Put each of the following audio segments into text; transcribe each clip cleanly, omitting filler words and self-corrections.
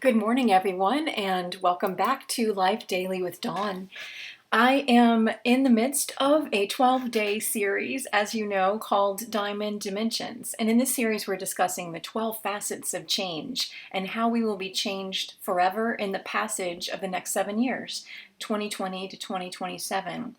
Good morning, everyone, and welcome back to Life Daily with Dawn. I am in the midst of a 12-day series, as you know, called Diamond Dimensions. And in this series, we're discussing the 12 facets of change and how we will be changed forever in the passage of the next 7 years, 2020 to 2027.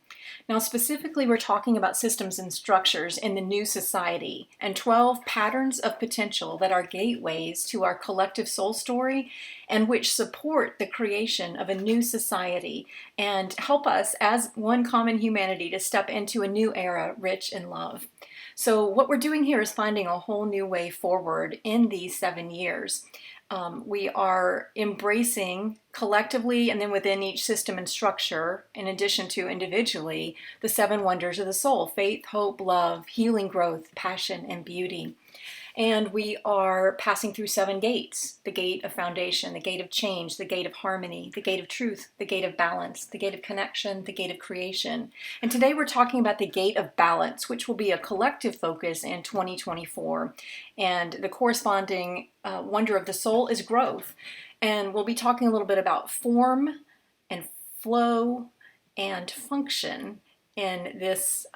Now, specifically, we're talking about systems and structures in the new society and 12 patterns of potential that are gateways to our collective soul story and which support the creation of a new society and help us as one common humanity to step into a new era rich in love. So what we're doing here is finding a whole new way forward in these 7 years. We are embracing collectively and then within each system and structure, in addition to individually, the 7 wonders of the soul: faith, hope, love, healing, growth, passion, and beauty. And we are passing through 7 gates: the gate of foundation, the gate of change, the gate of harmony, the gate of truth, the gate of balance, the gate of connection, the gate of creation. And today we're talking about the gate of balance, which will be a collective focus in 2024. And the corresponding wonder of the soul is growth. And we'll be talking a little bit about form and flow and function in this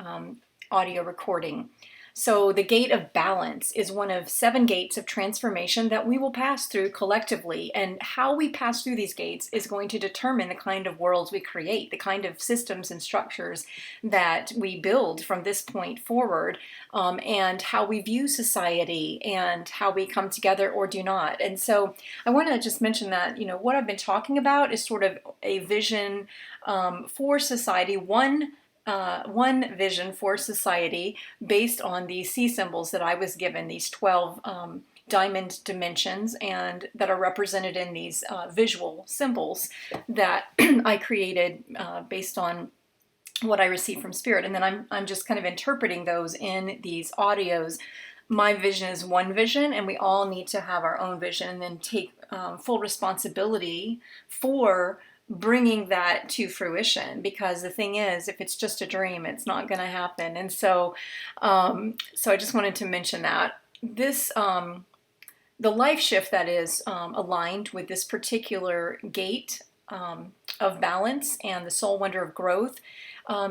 audio recording. So the gate of balance is one of 7 gates of transformation that we will pass through collectively. And how we pass through these gates is going to determine the kind of worlds we create, the kind of systems and structures that we build from this point forward, and how we view society and how we come together or do not. And so I want to just mention that, what I've been talking about is sort of a vision for society, one vision for society based on these C symbols that I was given, these 12 diamond dimensions, and that are represented in these visual symbols that I created based on what I received from Spirit. And then I'm just kind of interpreting those in these audios. My vision is one vision, and we all need to have our own vision and then take full responsibility for bringing that to fruition, because the thing is, if it's just a dream, it's not going to happen. And so I just wanted to mention that this the life shift that is aligned with this particular gate of balance and the soul wonder of growth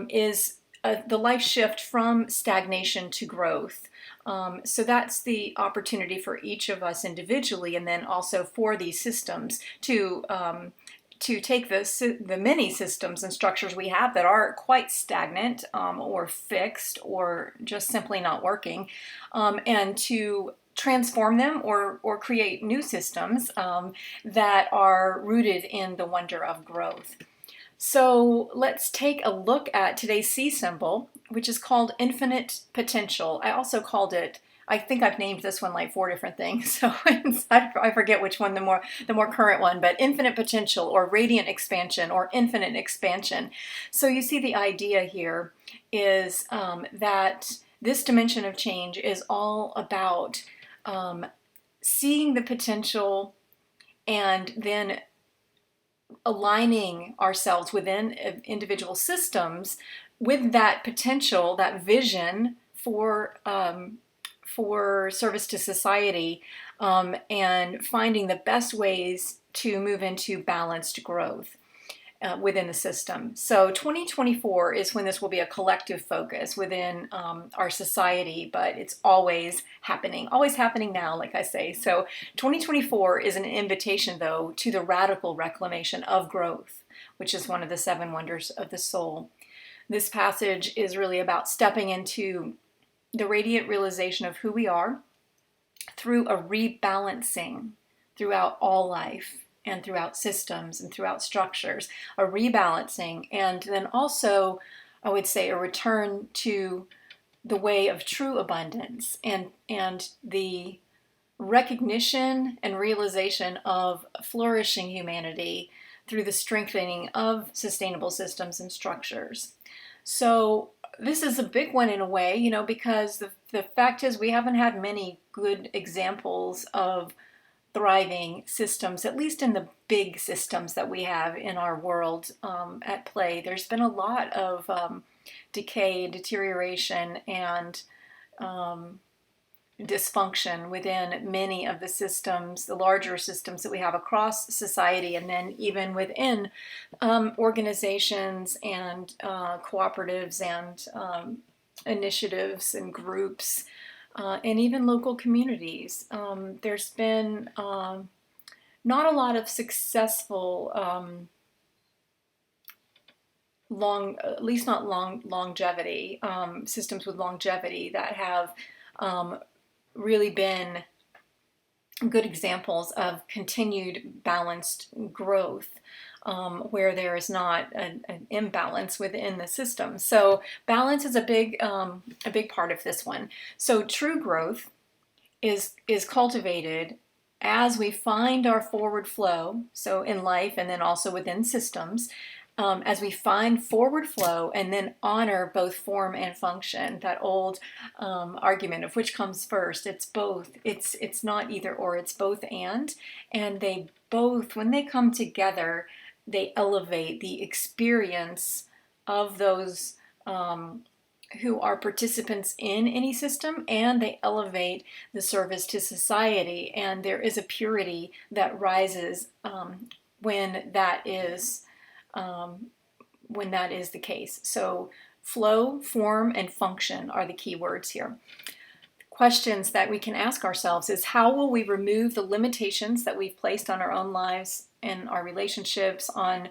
is the life shift from stagnation to growth. So that's the opportunity for each of us individually, and then also for these systems to take the many systems and structures we have that are quite stagnant or fixed or just simply not working, and to transform them or create new systems that are rooted in the wonder of growth. So let's take a look at today's C symbol, which is called infinite potential. I also called it, I think I've named this one like 4 different things, so I forget which one, the more current one, but infinite potential or radiant expansion or infinite expansion. So you see the idea here is that this dimension of change is all about seeing the potential and then aligning ourselves within individual systems with that potential, that vision for service to society, and finding the best ways to move into balanced growth within the system. So 2024 is when this will be a collective focus within our society, but it's always happening now, like I say. So 2024 is an invitation, though, to the radical reclamation of growth, which is one of the 7 wonders of the soul. This passage is really about stepping into the radiant realization of who we are through a rebalancing throughout all life and throughout systems and throughout structures, a rebalancing, and then also, I would say, a return to the way of true abundance and the recognition and realization of flourishing humanity through the strengthening of sustainable systems and structures. So this is a big one in a way, because the fact is we haven't had many good examples of thriving systems, at least in the big systems that we have in our world at play. There's been a lot of decay, deterioration, and dysfunction within many of the systems, the larger systems that we have across society, and then even within organizations and cooperatives and initiatives and groups, and even local communities. There's been not a lot of successful at least not longevity, systems with longevity that have really been good examples of continued balanced growth, where there is not an imbalance within the system. So balance is a big part of this one. So true growth is cultivated as we find our forward flow, so in life and then also within systems, as we find forward flow and then honor both form and function. That old argument of which comes first. It's both. It's not either or. It's both and they both, when they come together, they elevate the experience of those who are participants in any system, and they elevate the service to society. And there is a purity that rises when that is the case. So flow, form, and function are the key words here. Questions that we can ask ourselves is, how will we remove the limitations that we've placed on our own lives and our relationships, on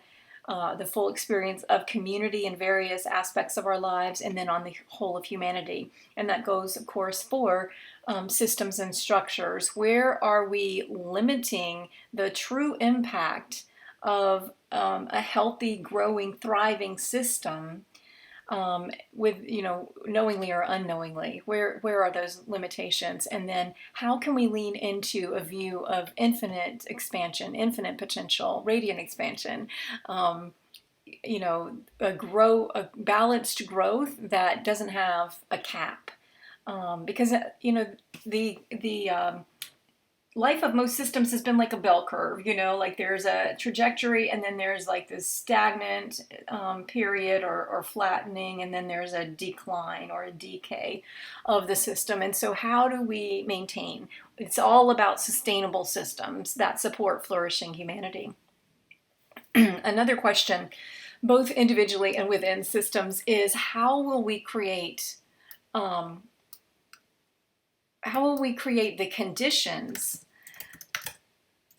the full experience of community in various aspects of our lives, and then on the whole of humanity? And that goes, of course, for systems and structures. Where are we limiting the true impact of a healthy, growing, thriving system, with, knowingly or unknowingly? Where are those limitations? And then how can we lean into a view of infinite expansion, infinite potential, radiant expansion, a balanced growth that doesn't have a cap? Because the life of most systems has been like a bell curve, like there's a trajectory, and then there's like this stagnant period or flattening, and then there's a decline or a decay of the system. And so how do we maintain? It's all about sustainable systems that support flourishing humanity. Another question, both individually and within systems, is how will we create the conditions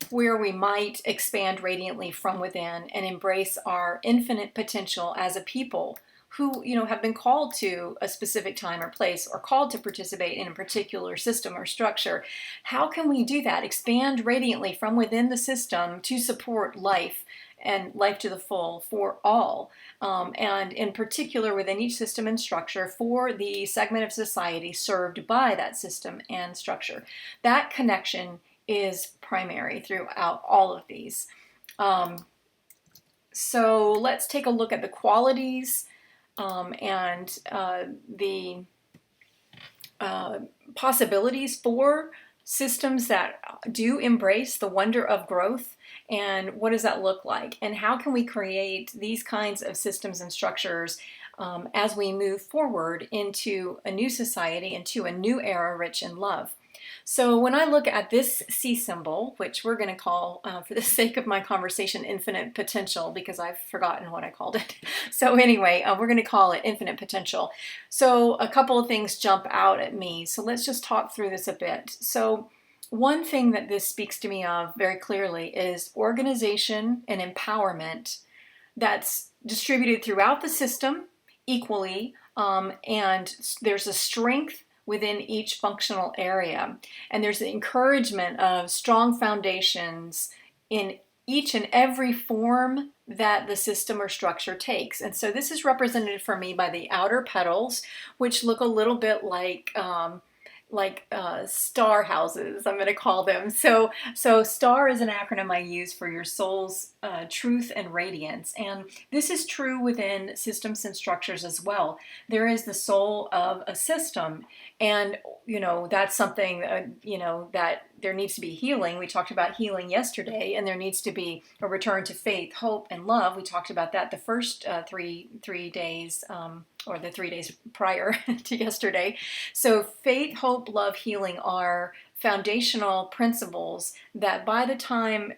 where we might expand radiantly from within and embrace our infinite potential as a people who, have been called to a specific time or place, or called to participate in a particular system or structure? How can we do that? Expand radiantly from within the system to support life, and life to the full for all, and in particular within each system and structure for the segment of society served by that system and structure. That connection is primary throughout all of these. So let's take a look at the qualities and the possibilities for systems that do embrace the wonder of growth. And what does that look like? And how can we create these kinds of systems and structures as we move forward into a new society, into a new era rich in love? So when I look at this C symbol, which we're going to call, for the sake of my conversation, infinite potential, because I've forgotten what I called it. So anyway, we're going to call it infinite potential. So a couple of things jump out at me. So let's just talk through this a bit. So one thing that this speaks to me of very clearly is organization and empowerment that's distributed throughout the system equally, and there's a strength within each functional area. And there's the encouragement of strong foundations in each and every form that the system or structure takes. And so this is represented for me by the outer petals, which look a little bit like star houses, I'm going to call them. So STAR is an acronym I use for your soul's truth and radiance. And this is true within systems and structures as well. There is the soul of a system. And, that's something, that there needs to be healing. We talked about healing yesterday, and there needs to be a return to faith, hope, and love. We talked about that the first three days, or the 3 days prior to yesterday. So faith, hope, love, healing are foundational principles that by the time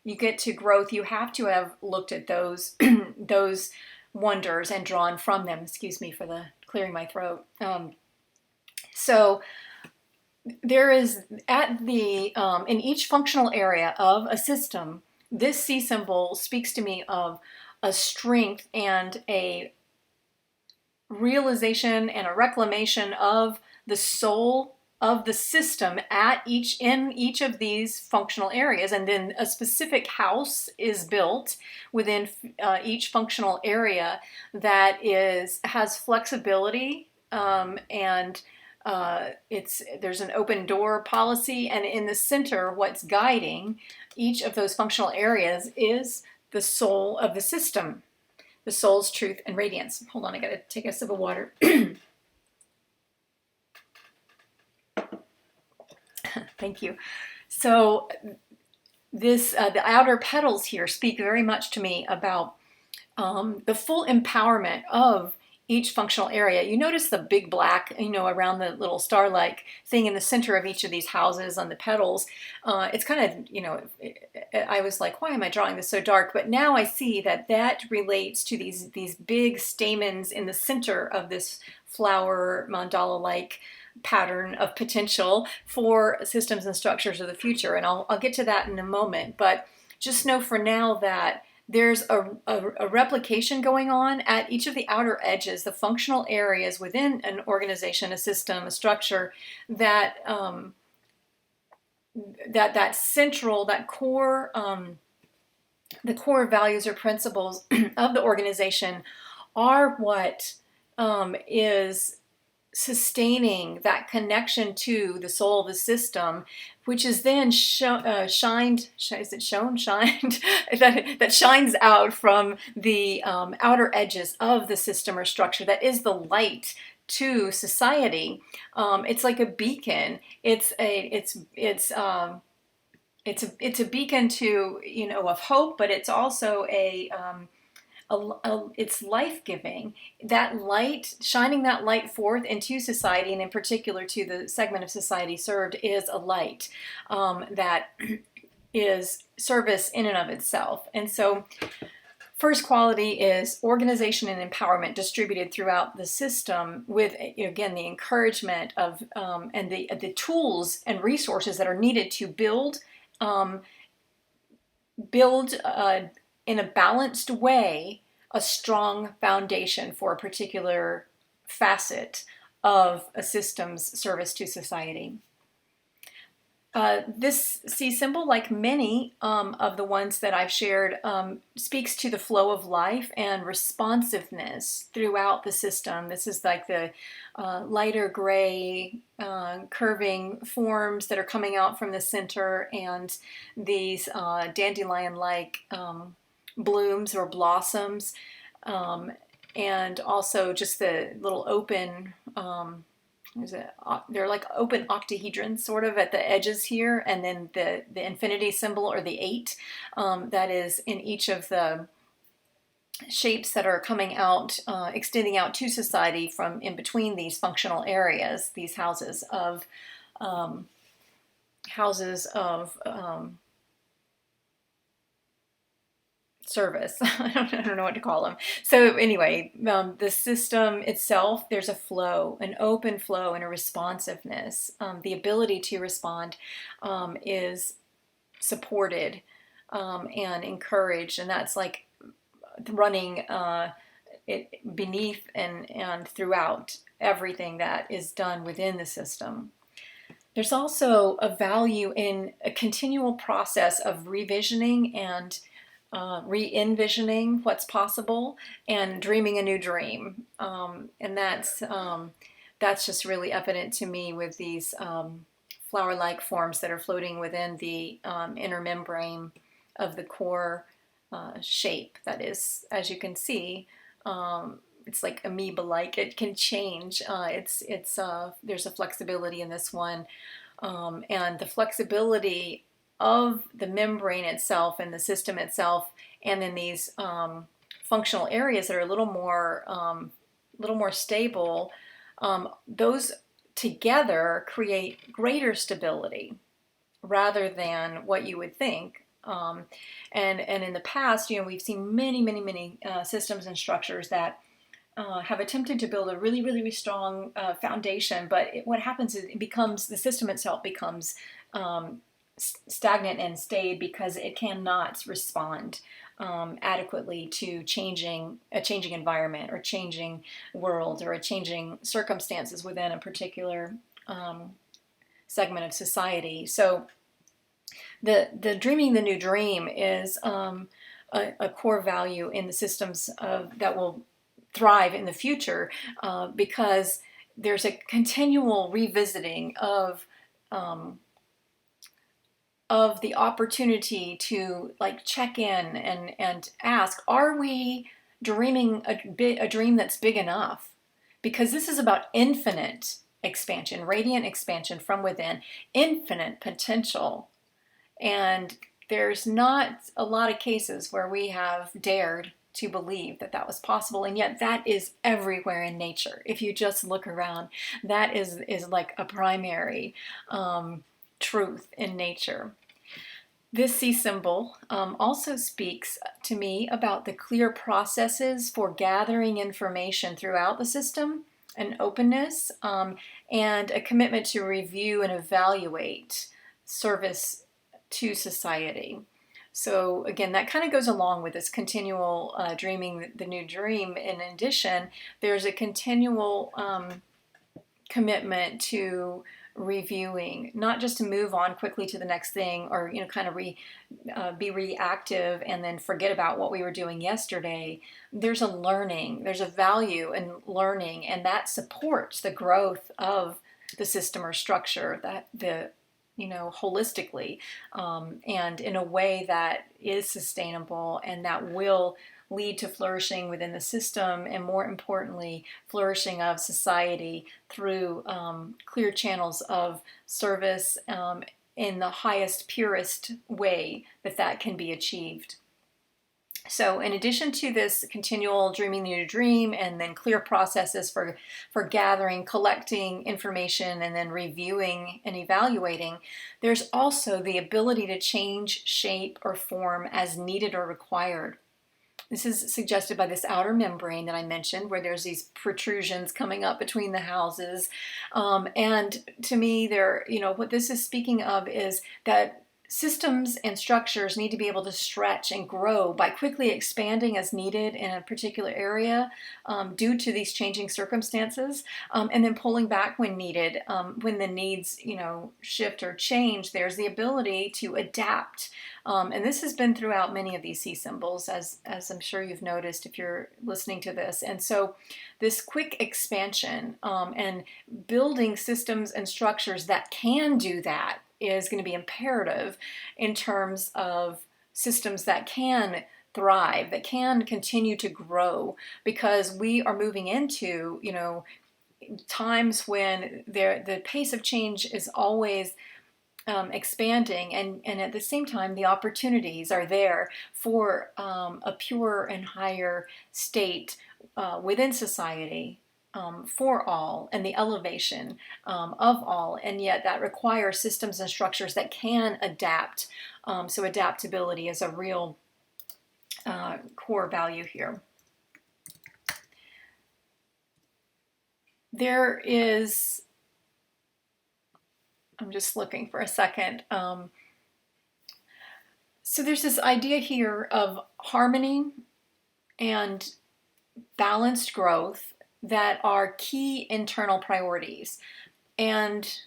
you get to growth, you have to have looked at those those wonders and drawn from them. Excuse me for the clearing my throat. So there is at the in each functional area of a system, this C symbol speaks to me of a strength and a realization and a reclamation of the soul of the system in each of these functional areas, and then a specific house is built within each functional area that has flexibility, and there's an open door policy, and in the center, what's guiding each of those functional areas is the soul of the system, the soul's truth and radiance. Hold on, I gotta take a sip of water. Thank you. So the outer petals here speak very much to me about the full empowerment of each functional area. You notice the big black, around the little star-like thing in the center of each of these houses on the petals. It's kind of, I was like, why am I drawing this so dark? But now I see that relates to these big stamens in the center of this flower mandala-like pattern of potential for systems and structures of the future. And I'll get to that in a moment. But just know for now that there's a replication going on at each of the outer edges, the functional areas within an organization, a system, a structure, that central, that core, the core values or principles of the organization are what is sustaining that connection to the soul of the system, which is then shined that shines out from the outer edges of the system or structure. That is the light to society. It's like a beacon. It's a beacon to of hope, but it's also it's life-giving. That light, shining that light forth into society, and in particular to the segment of society served, is a light that is service in and of itself. And so first quality is organization and empowerment distributed throughout the system with, again, the encouragement of and the tools and resources that are needed to build in a balanced way a strong foundation for a particular facet of a system's service to society. This C symbol, like many of the ones that I've shared, speaks to the flow of life and responsiveness throughout the system. This is like the lighter gray curving forms that are coming out from the center, and these dandelion-like blooms or blossoms, and also just the little open, they're like open octahedrons sort of at the edges here, and then the infinity symbol or the 8 that is in each of the shapes that are coming out, extending out to society from in between these functional areas, these houses of service. I don't know what to call them. So anyway, the system itself, there's a flow, an open flow and a responsiveness. The ability to respond is supported and encouraged, and that's like running it beneath and throughout everything that is done within the system. There's also a value in a continual process of revisioning and re-envisioning what's possible and dreaming a new dream, and that's just really evident to me with these flower-like forms that are floating within the inner membrane of the core shape. That is, as you can see, it's like amoeba-like. It can change. There's a flexibility in this one. and the flexibility of the membrane itself and the system itself, and then these functional areas that are little more stable, those together create greater stability rather than what you would think. And in the past, we've seen many systems and structures that have attempted to build a really strong foundation, but what happens is the system itself becomes stagnant and stayed because it cannot respond adequately to a changing environment or changing world or a changing circumstances within a particular segment of society. So the dreaming the new dream is a core value in the systems that will thrive in the future, because there's a continual revisiting of the opportunity to check in and ask, are we dreaming a dream that's big enough? Because this is about infinite expansion, radiant expansion from within, infinite potential. And there's not a lot of cases where we have dared to believe that was possible, and yet that is everywhere in nature. If you just look around, that is like a primary truth in nature. This C symbol also speaks to me about the clear processes for gathering information throughout the system, an openness, and a commitment to review and evaluate service to society. So again, that kind of goes along with this continual dreaming the new dream. In addition, there's a continual commitment to reviewing, not just to move on quickly to the next thing, or kind of be reactive and then forget about what we were doing yesterday. There's a value in learning, and that supports the growth of the system or structure, holistically, and in a way that is sustainable and that will lead to flourishing within the system, and more importantly, flourishing of society through clear channels of service in the highest, purest way that can be achieved. So in addition to this continual dreaming the new dream, and then clear processes for gathering, collecting information, and then reviewing and evaluating, there's also the ability to change shape or form as needed or required. This is suggested by this outer membrane that I mentioned, where there's these protrusions coming up between the houses. And to me, what this is speaking of is that systems and structures need to be able to stretch and grow by quickly expanding as needed in a particular area due to these changing circumstances, and then pulling back when needed. When the needs, shift or change, there's the ability to adapt. And this has been throughout many of these C symbols, as I'm sure you've noticed if you're listening to this. And so this quick expansion and building systems and structures that can do that is going to be imperative in terms of systems that can thrive, that can continue to grow, because we are moving into, times when the pace of change is always expanding, and at the same time, the opportunities are there for a pure and higher state within society, for all, and the elevation of all, and yet that requires systems and structures that can adapt. So adaptability is a real core value here. There is, I'm just looking for a second. So there's this idea here of harmony and balanced growth that are key internal priorities, and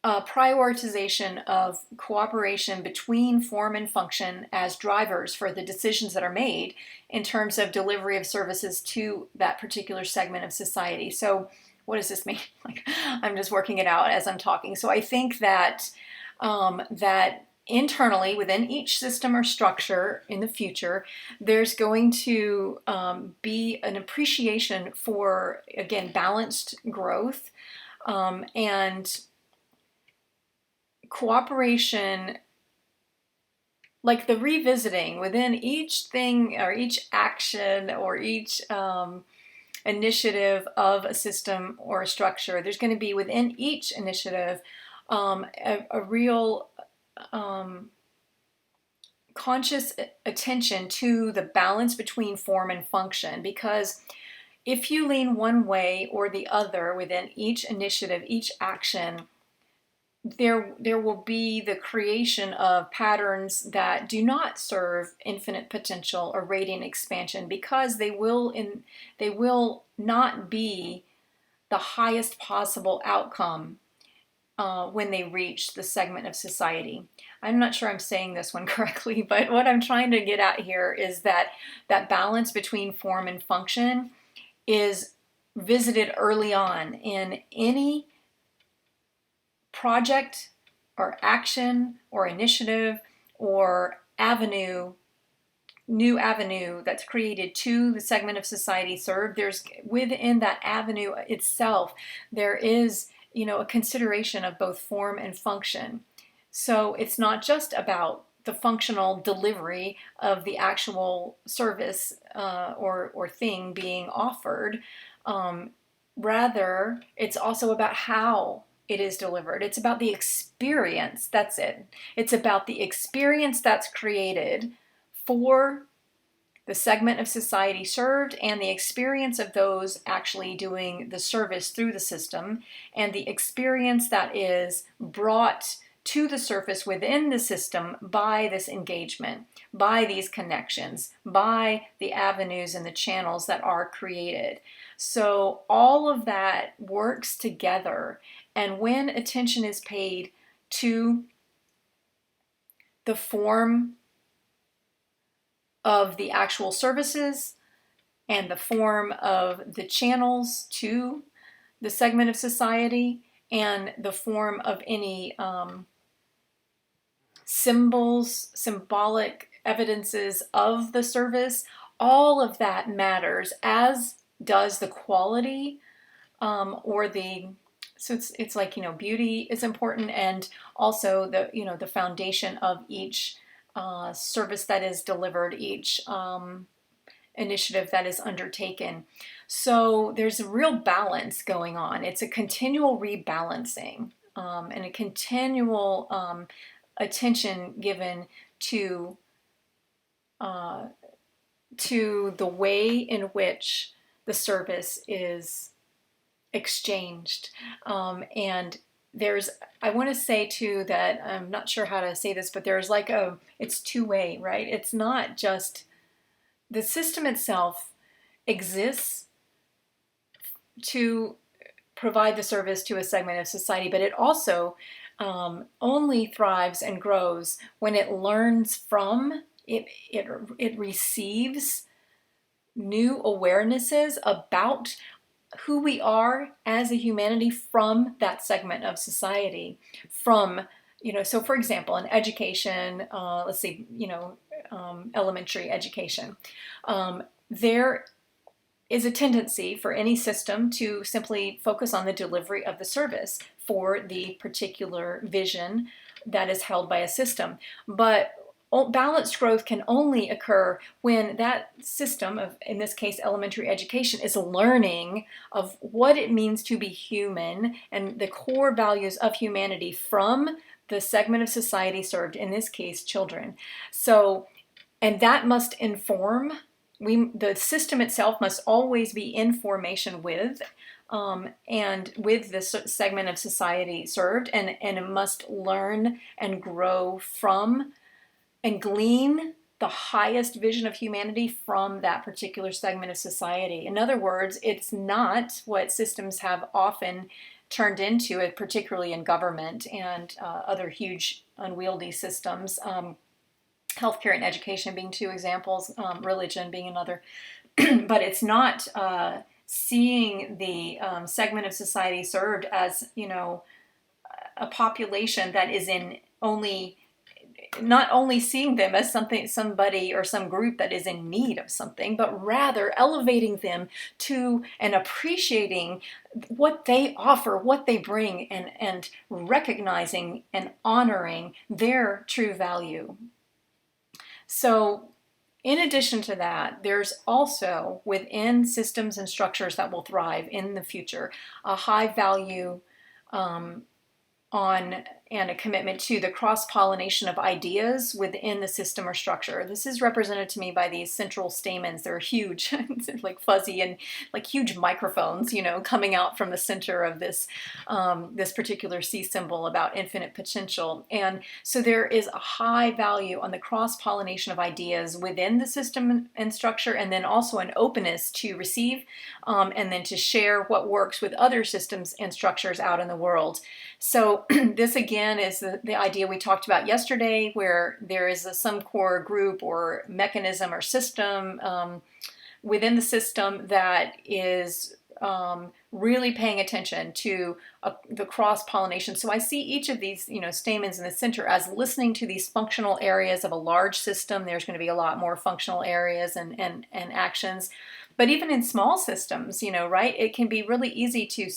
prioritization of cooperation between form and function as drivers for the decisions that are made in terms of delivery of services to that particular segment of society. So what does this mean? I'm just working it out as I'm talking. So I think that that internally within each system or structure in the future, there's going to be an appreciation for, again, balanced growth, and cooperation, like the revisiting within each thing or each action or each initiative of a system or a structure, there's going to be within each initiative a real conscious attention to the balance between form and function, because if you lean one way or the other within each initiative, each action, there will be the creation of patterns that do not serve infinite potential or radiant expansion, because they will not be the highest possible outcome when they reach the segment of society. I'm not sure I'm saying this one correctly, but what I'm trying to get at here is that that balance between form and function is visited early on in any project or action or initiative or new avenue that's created to the segment of society served. There's within that avenue itself, there is, a consideration of both form and function. So it's not just about the functional delivery of the actual service or thing being offered. Rather, it's also about how it is delivered. It's about the experience. That's it. It's about the experience that's created for the segment of society served, and the experience of those actually doing the service through the system, and the experience that is brought to the surface within the system by this engagement, by these connections, by the avenues and the channels that are created. So all of that works together, and when attention is paid to the form of the actual services and the form of the channels to the segment of society and the form of any symbolic evidences of the service, all of that matters, as does the quality or the, so it's like, beauty is important, and also the foundation of each service that is delivered, each initiative that is undertaken. So there's a real balance going on. It's a continual rebalancing and a continual attention given to the way in which the service is exchanged. And I want to say too that I'm not sure how to say this, but there's it's two-way, right? It's not just the system itself exists to provide the service to a segment of society, but it also only thrives and grows when it learns from it receives new awarenesses about who we are as a humanity from that segment of society. From, so for example, in education, let's say, elementary education, there is a tendency for any system to simply focus on the delivery of the service for the particular vision that is held by a system. But balanced growth can only occur when that system of, in this case, elementary education, is learning of what it means to be human and the core values of humanity from the segment of society served, in this case, children. So, and that must inform, the system itself must always be in formation with, and with this segment of society served, and it must learn and grow from and glean the highest vision of humanity from that particular segment of society. In other words, it's not what systems have often turned into, particularly in government and other huge unwieldy systems, healthcare and education being two examples, religion being another. But it's not seeing the segment of society served as, a population that is in only not only seeing them as somebody or some group that is in need of something, but rather elevating them to and appreciating what they offer, what they bring, and recognizing and honoring their true value. So, in addition to that, there's also within systems and structures that will thrive in the future a high value um, on and a commitment to the cross-pollination of ideas within the system or structure. This is represented to me by these central stamens. They're huge, like fuzzy and like huge microphones, coming out from the center of this particular C symbol about infinite potential. And so there is a high value on the cross-pollination of ideas within the system and structure, and then also an openness to receive and then to share what works with other systems and structures out in the world. So this again is the idea we talked about yesterday, where there is some core group or mechanism or system within the system that is really paying attention to the cross-pollination. So I see each of these, stamens in the center as listening to these functional areas of a large system. There's going to be a lot more functional areas and actions. But even in small systems, right, it can be really easy to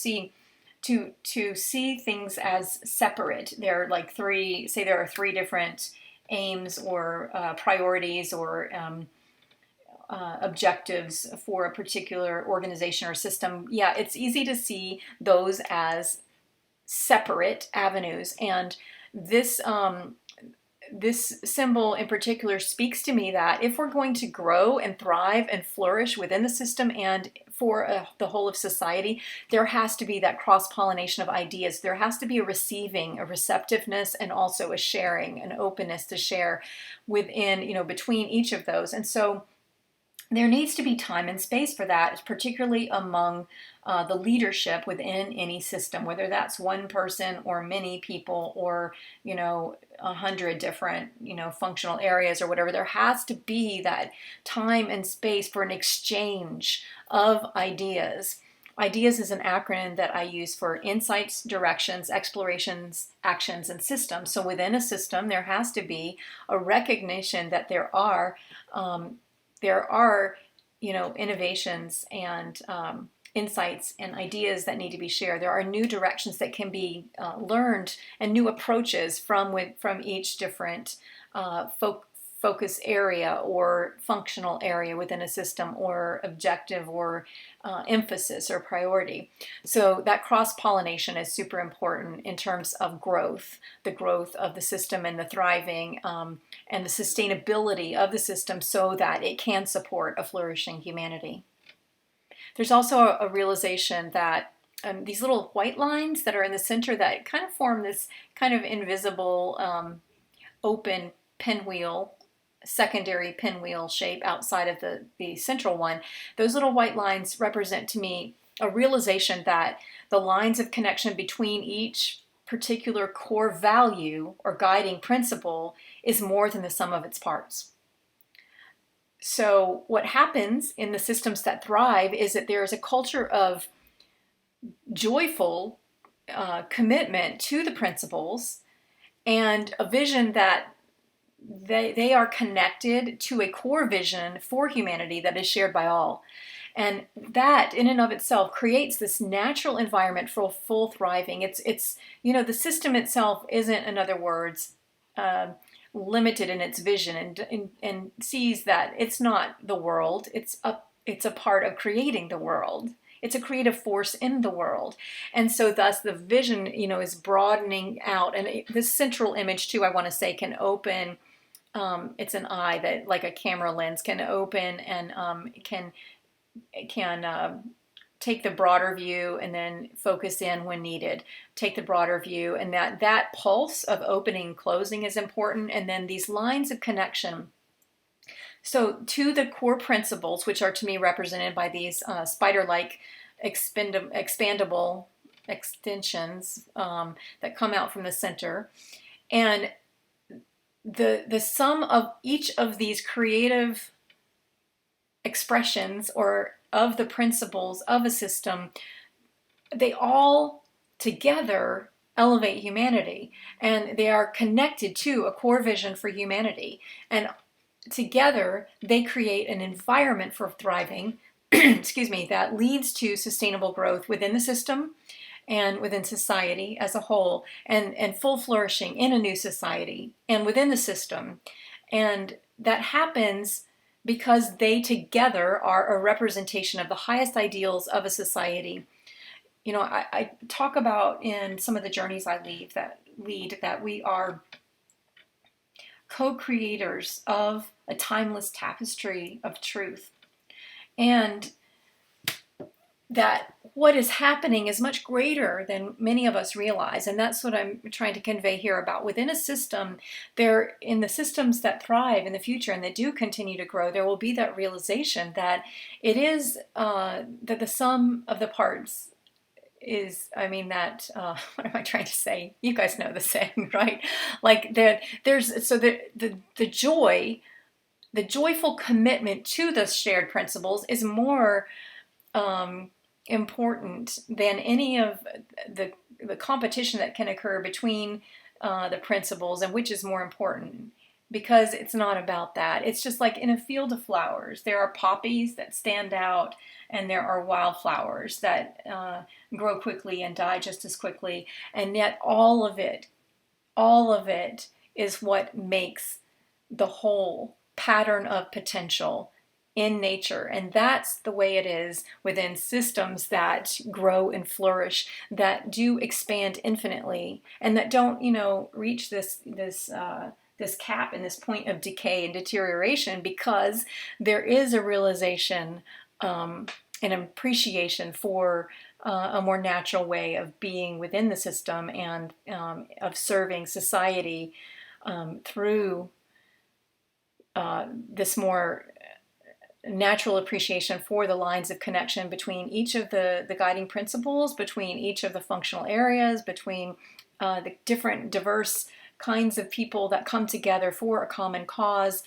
see things as separate. There are like there are three different aims or priorities or objectives for a particular organization or system. Yeah, it's easy to see those as separate avenues. And this symbol in particular speaks to me that if we're going to grow and thrive and flourish within the system and for the whole of society, there has to be that cross-pollination of ideas. There has to be a receiving, a receptiveness, and also a sharing, an openness to share within, between each of those. And so there needs to be time and space for that, particularly among the leadership within any system, whether that's one person or many people or, 100 different, functional areas or whatever. There has to be that time and space for an exchange of ideas. IDEAS is an acronym that I use for insights, directions, explorations, actions, and systems. So within a system, there has to be a recognition that there are innovations and insights and ideas that need to be shared. There are new directions that can be learned and new approaches from each different focus area or functional area within a system or objective or emphasis or priority. So that cross-pollination is super important in terms of growth, the growth of the system and the thriving and the sustainability of the system so that it can support a flourishing humanity. There's also a realization that these little white lines that are in the center that kind of form this kind of invisible open pinwheel, secondary pinwheel shape outside of the central one, those little white lines represent to me a realization that the lines of connection between each particular core value or guiding principle is more than the sum of its parts. So what happens in the systems that thrive is that there is a culture of joyful commitment to the principles and a vision that they are connected to a core vision for humanity that is shared by all. And that in and of itself creates this natural environment for full thriving. It's the system itself isn't, in other words, limited in its vision and sees that it's not the world. It's a part of creating the world. It's a creative force in the world. And so thus the vision, is broadening out. And this central image too, I want to say, can open. It's an eye that, like a camera lens, can open and can take the broader view and then focus in when needed. Take the broader view, and that pulse of opening and closing is important. And then these lines of connection. So to the core principles, which are to me represented by these spider-like expandable extensions that come out from the center, and the sum of each of these creative expressions or of the principles of a system, they all together elevate humanity, and they are connected to a core vision for humanity. And together, they create an environment for thriving, excuse me, that leads to sustainable growth within the system and within society as a whole, and full flourishing in a new society and within the system. And that happens because they together are a representation of the highest ideals of a society. You know, I talk about in some of the journeys I lead that we are co-creators of a timeless tapestry of truth. And that what is happening is much greater than many of us realize. And that's what I'm trying to convey here about within a system. There, in the systems that thrive in the future and that do continue to grow, there will be that realization that it is that the sum of the parts is, I mean, that what am I trying to say? You guys know the saying, right? Like that there's so the joy, the joyful commitment to the shared principles is more important than any of the competition that can occur between the principles and which is more important, because it's not about that. It's just like in a field of flowers, there are poppies that stand out and there are wildflowers that grow quickly and die just as quickly, and yet all of it is what makes the whole pattern of potential in nature. And that's the way it is within systems that grow and flourish, that do expand infinitely, and that don't, reach this cap and this point of decay and deterioration, because there is a realization an appreciation for a more natural way of being within the system and of serving society through this more natural appreciation for the lines of connection between each of the guiding principles, between each of the functional areas, between the different diverse kinds of people that come together for a common cause.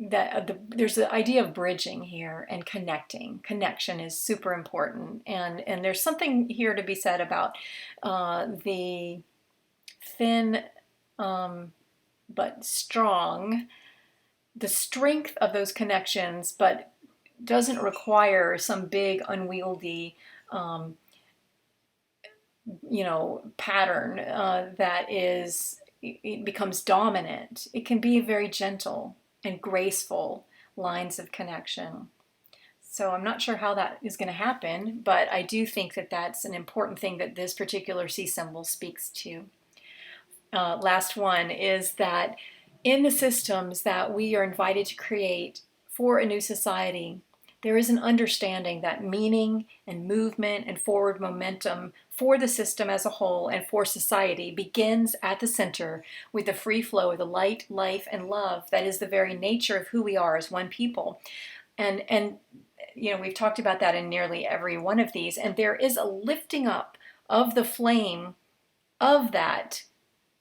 There's the idea of bridging here and connecting. Connection is super important, and there's something here to be said about the thin but strong, the strength of those connections, but doesn't require some big unwieldy pattern that it becomes dominant. It can be very gentle and graceful lines of connection. So I'm not sure how that is going to happen, but I do think that that's an important thing that this particular sea symbol speaks to. Last one is that in the systems that we are invited to create for a new society, there is an understanding that meaning and movement and forward momentum for the system as a whole and for society begins at the center with the free flow of the light, life, and love that is the very nature of who we are as one people. And we've talked about that in nearly every one of these, and there is a lifting up of the flame of that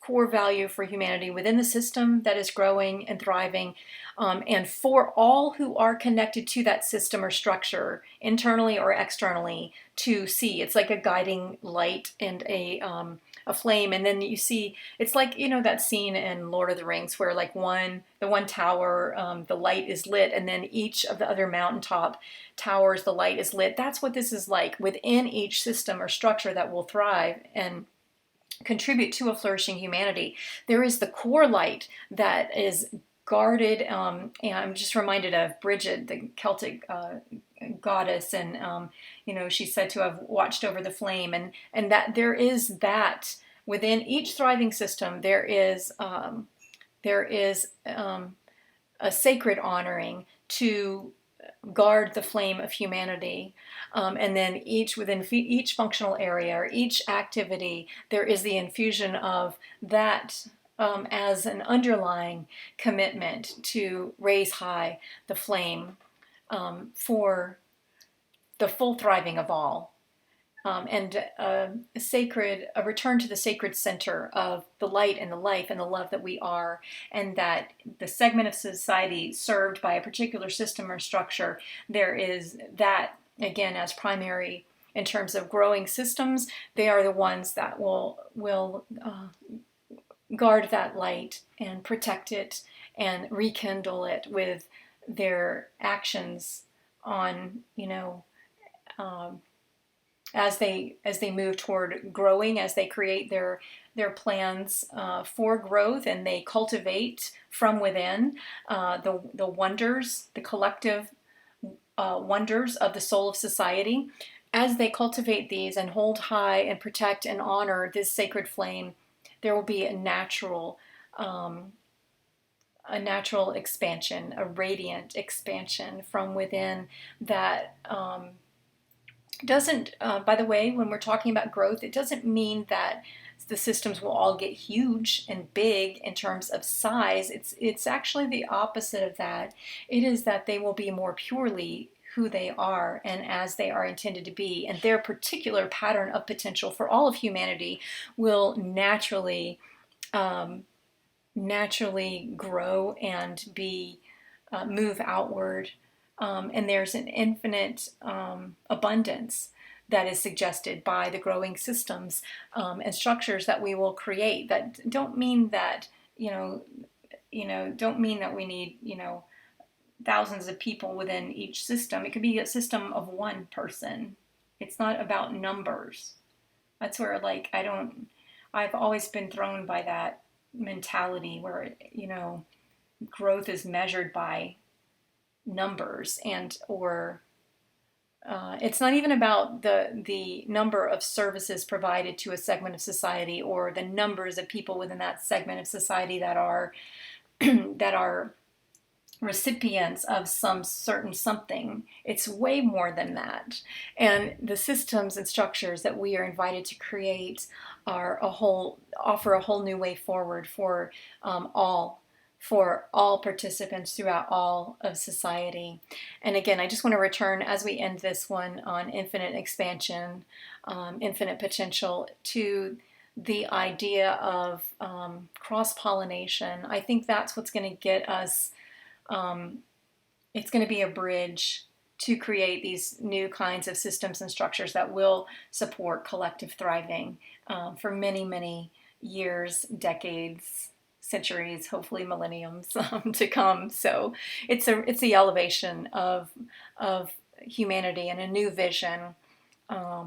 core value for humanity within the system that is growing and thriving, and for all who are connected to that system or structure, internally or externally, to see. It's like a guiding light and a flame, and then you see, it's like, that scene in Lord of the Rings where like the one tower, the light is lit, and then each of the other mountaintop towers, the light is lit. That's what this is like within each system or structure that will thrive and contribute to a flourishing humanity. There is the core light that is guarded, and I'm just reminded of Bridget, the Celtic goddess, and she's said to have watched over the flame, and that there is that within each thriving system. There is a sacred honoring to guard the flame of humanity, and then within each functional area or each activity, there is the infusion of that as an underlying commitment to raise high the flame for the full thriving of all, and a return to the sacred center of the light and the life and the love that we are, and that the segment of society served by a particular system or structure, there is that, again, as primary in terms of growing systems, they are the ones that will guard that light and protect it and rekindle it with their actions on, um, as they move toward growing, as they create their plans for growth, and they cultivate from within the wonders, the collective wonders of the soul of society. As they cultivate these and hold high and protect and honor this sacred flame, there will be um, a natural expansion, a radiant expansion from within that doesn't, by the way, when we're talking about growth, it doesn't mean that the systems will all get huge and big in terms of size. It's actually the opposite of that. It is that they will be more purely who they are and as they are intended to be, and their particular pattern of potential for all of humanity will um, naturally grow and be move outward. And there's an infinite abundance that is suggested by the growing systems and structures that we will create. That don't mean that don't mean that we need thousands of people within each system. It could be a system of one person. It's not about numbers. That's where I've always been thrown by that mentality where growth is measured by numbers, and or it's not even about the number of services provided to a segment of society or the numbers of people within that segment of society that are that are recipients of some certain something. It's way more than that. And the systems and structures that we are invited to create offer a whole new way forward for all participants throughout all of society. And again, I just want to return as we end this one on infinite expansion, infinite potential, to the idea of cross-pollination. I think that's what's going to get us. It's going to be a bridge to create these new kinds of systems and structures that will support collective thriving for many, many years, decades, centuries, hopefully millenniums to come. So it's the elevation of humanity and a new vision, a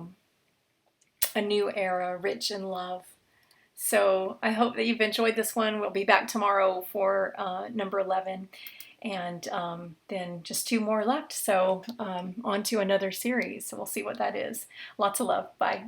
new era rich in love. So I hope that you've enjoyed this one. We'll be back tomorrow for number 11. And then just 2 more left. So on to another series. So we'll see what that is. Lots of love. Bye.